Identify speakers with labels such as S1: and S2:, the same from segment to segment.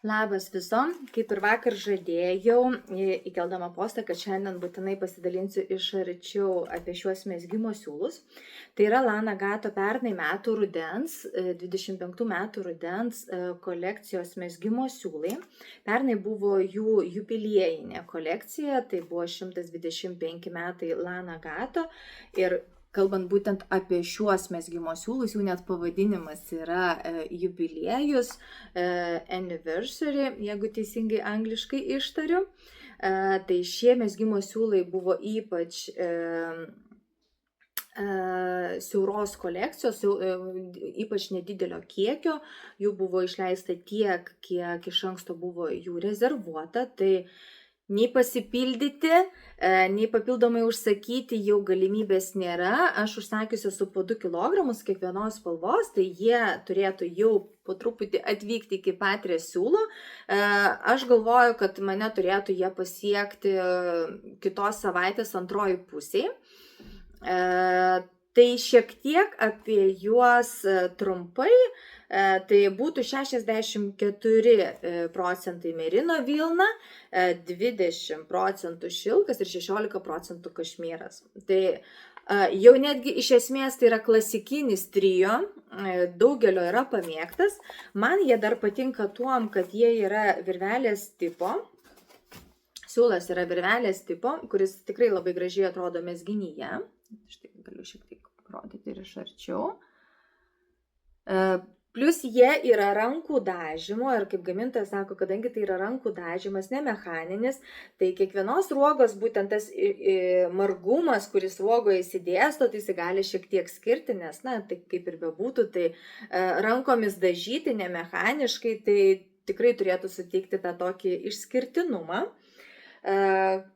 S1: Labas visom, kaip ir vakar žadėjau, įkeldama postą, kad šiandien būtinai pasidalinsiu iš arčiau apie šiuos mezgimo siūlus. Tai yra Lana Gato pernai metų rudens, 25 metų rudens kolekcijos mezgimo siūlai. Pernai buvo jų jubiliejinė kolekcija, tai buvo 125 metai Lana Gato ir kalbant būtent apie šiuos mezgimo siūlus, jų net pavadinimas yra jubiliejus, anniversary, jeigu teisingai angliškai ištariu. Tai šie mezgimo siūlai buvo ypač siauros kolekcijos, ypač nedidelio kiekio, jų buvo išleista tiek, kiek iš anksto buvo jų rezervuota, tai nei pasipildyti, nei papildomai užsakyti jau galimybės nėra. Aš užsakiusi su po 2 kg kiekvienos spalvos, tai jie turėtų jau po truputį atvykti iki patrės siūlo. Aš galvoju, kad mane turėtų jie pasiekti kitos savaitės antroji pusėje. Tai šiek tiek apie juos trumpai. Tai būtų 64% merino vilna, 20% šilkas ir 16% kašmyras. Tai jau netgi iš esmės tai yra klasikinis trio, daugelio yra pamėgtas. Man jie dar patinka tuom, kad jie yra virvelės tipo. Siūlas yra virvelės tipo, kuris tikrai labai gražiai atrodo mezginyje. Štai galiu šiek tiek rodyti ir iš arčiau. Plius jie yra rankų dažymo ir kaip gamintojas sako, kadangi tai yra rankų dažymas, ne mechaninis, tai kiekvienos uogos būtent tas margumas, kuris uogoje įsidėsto, tai jis gali šiek tiek skirti, nes, na, tai kaip ir bebūtų, tai rankomis dažyti, ne mechaniškai, tai tikrai turėtų suteikti tą tokį išskirtinumą.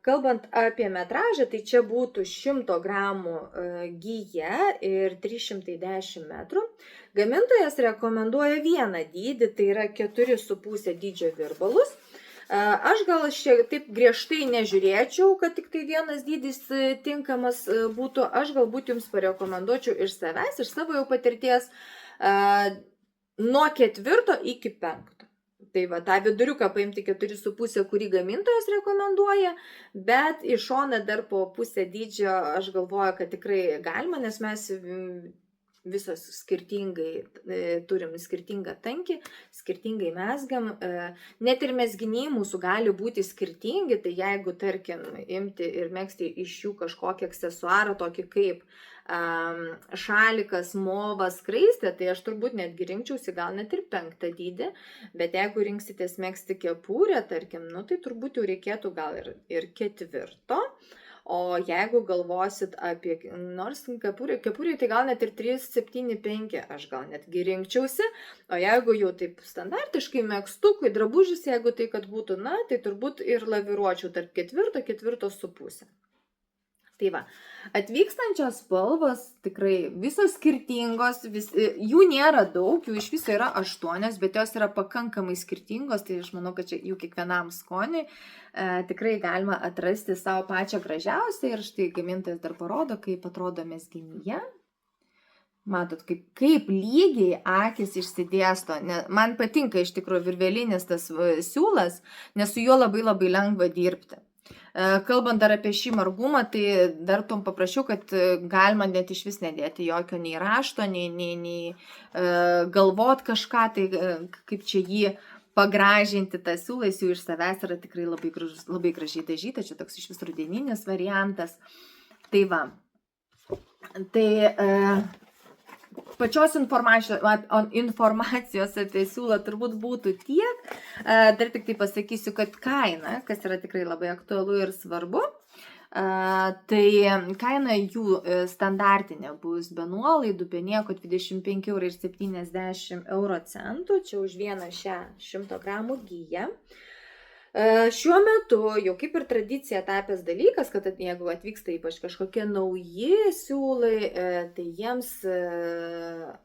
S1: Kalbant apie metražą, tai čia būtų 100 gramų gyja ir 310 metrų. Gamintojas rekomenduoja vieną dydį, tai yra 4,5 dydžio virbalus. Aš gal šiek taip griežtai nežiūrėčiau, kad tik tai vienas dydis tinkamas būtų. Aš galbūt jums parekomenduočiau iš savęs, iš savo jau patirties, nuo 4 iki 5. Tai va, tą viduriuką paimti 4,5, kurį gamintojas rekomenduoja, bet į šoną dar po pusę dydžio aš galvoju, kad tikrai galima, nes mes visos skirtingai turim skirtingą tankį, skirtingai mezgiam. Net ir mezginiai mūsų gali būti skirtingi, tai jeigu, tarkim, imti ir megzti iš jų kažkokį aksesuarą, tokį kaip šalikas, movas, skraistė, tai aš turbūt netgi rinkčiausi gal net ir 5 dydį, bet jeigu rinksitės megzti kepurę, tarkim, nu, tai turbūt jau reikėtų gal ir 4. O jeigu galvosit apie, nors kepurė, tai gal net ir 3,75 aš gal netgi rinkčiausi, o jeigu jau taip standartiškai megztukui, drabužis, jeigu tai kad būtų, na, tai turbūt ir laviruočiau tarp 4,5. Tai va, atvykstančios spalvos tikrai visos skirtingos, jų nėra daug, jų iš viso yra 8, bet jos yra pakankamai skirtingos, tai aš manau, kad čia jų kiekvienam skoniui tikrai galima atrasti savo pačią gražiausią ir štai gamintojas dar parodo, kaip atrodo mezginyje. Matot, kaip lygiai akis išsidėsto. Man patinka iš tikrųjų virvelinis tas siūlas, nes su juo labai labai lengva dirbti. Kalbant dar apie šį margumą, tai dar tom paprašiau, kad galima net iš vis nedėti jokio nei rašto, nei galvot kažką, tai kaip čia jį pagražinti tą siūlą, jis jau iš savęs yra tikrai labai gražiai dažyta, čia toks iš vis rudeninis variantas. Tai va, tai pačios informacijos apie siūlą turbūt būtų tiek. Dar tik tai pasakysiu, kad kaina, kas yra tikrai labai aktualu ir svarbu, tai kaina jų standartinė bus be nuolaidų, be nieko 25,70 €, čia už vieną šią 100 gramų gyją. Šiuo metu jau kaip ir tradicija tapęs dalykas, kad jeigu atvyksta ypač kažkokie nauji siūlai, tai jiems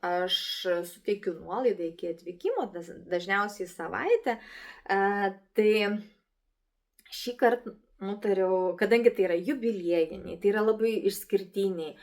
S1: aš suteikiu nuolaidą iki atvykimo, dažniausiai savaitę. Tai šį kartą nutariau, kadangi tai yra jubiliejiniai, tai yra labai išskirtiniai,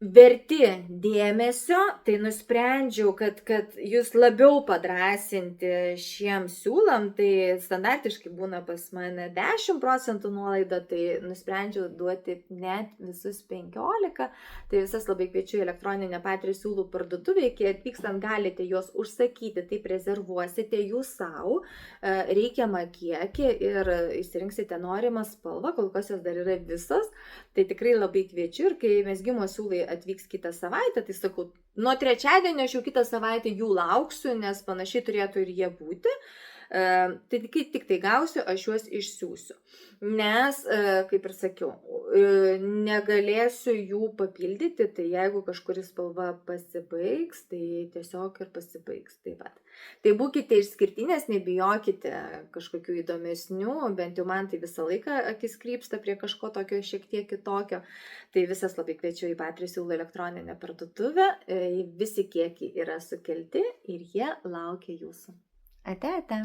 S1: verti dėmesio, tai nusprendžiau, kad jūs labiau padrąsinti šiem siūlam, tai standartiškai būna pas mane 10% nuolaida, tai nusprendžiau duoti net visus 15. Tai visas labai kviečiu į elektroninę Patrijos siūlų parduotuvę, iki atvykstant galite juos užsakyti, taip rezervuosite jūs savo reikiamą kiekį ir išsirinksite norimą spalvą, kol kas jos dar yra visos. Tai tikrai labai kviečiu ir kai mezgimo siūlai atvyks kitą savaitę, tai sakau, nuo trečiadienio aš jau kitą savaitę jų lauksiu, nes panašiai turėtų ir jie būti. Tai kai tik tai gausiu, aš juos išsiųsiu. Nes, kaip ir sakiau, negalėsiu jų papildyti, tai jeigu kažkuri spalva pasibaigs, tai tiesiog ir pasibaigs. Taip pat. Tai būkite išskirtinės, nebijokite kažkokių įdomesnių, bent jau man tai visą laiką akis krypsta prie kažko tokio šiek tiek kitokio. Tai visas labai kviečiu į Patrijos siūlų elektroninę parduotuvę, visi kiekiai yra sukelti ir jie laukia jūsų. Ate, ate.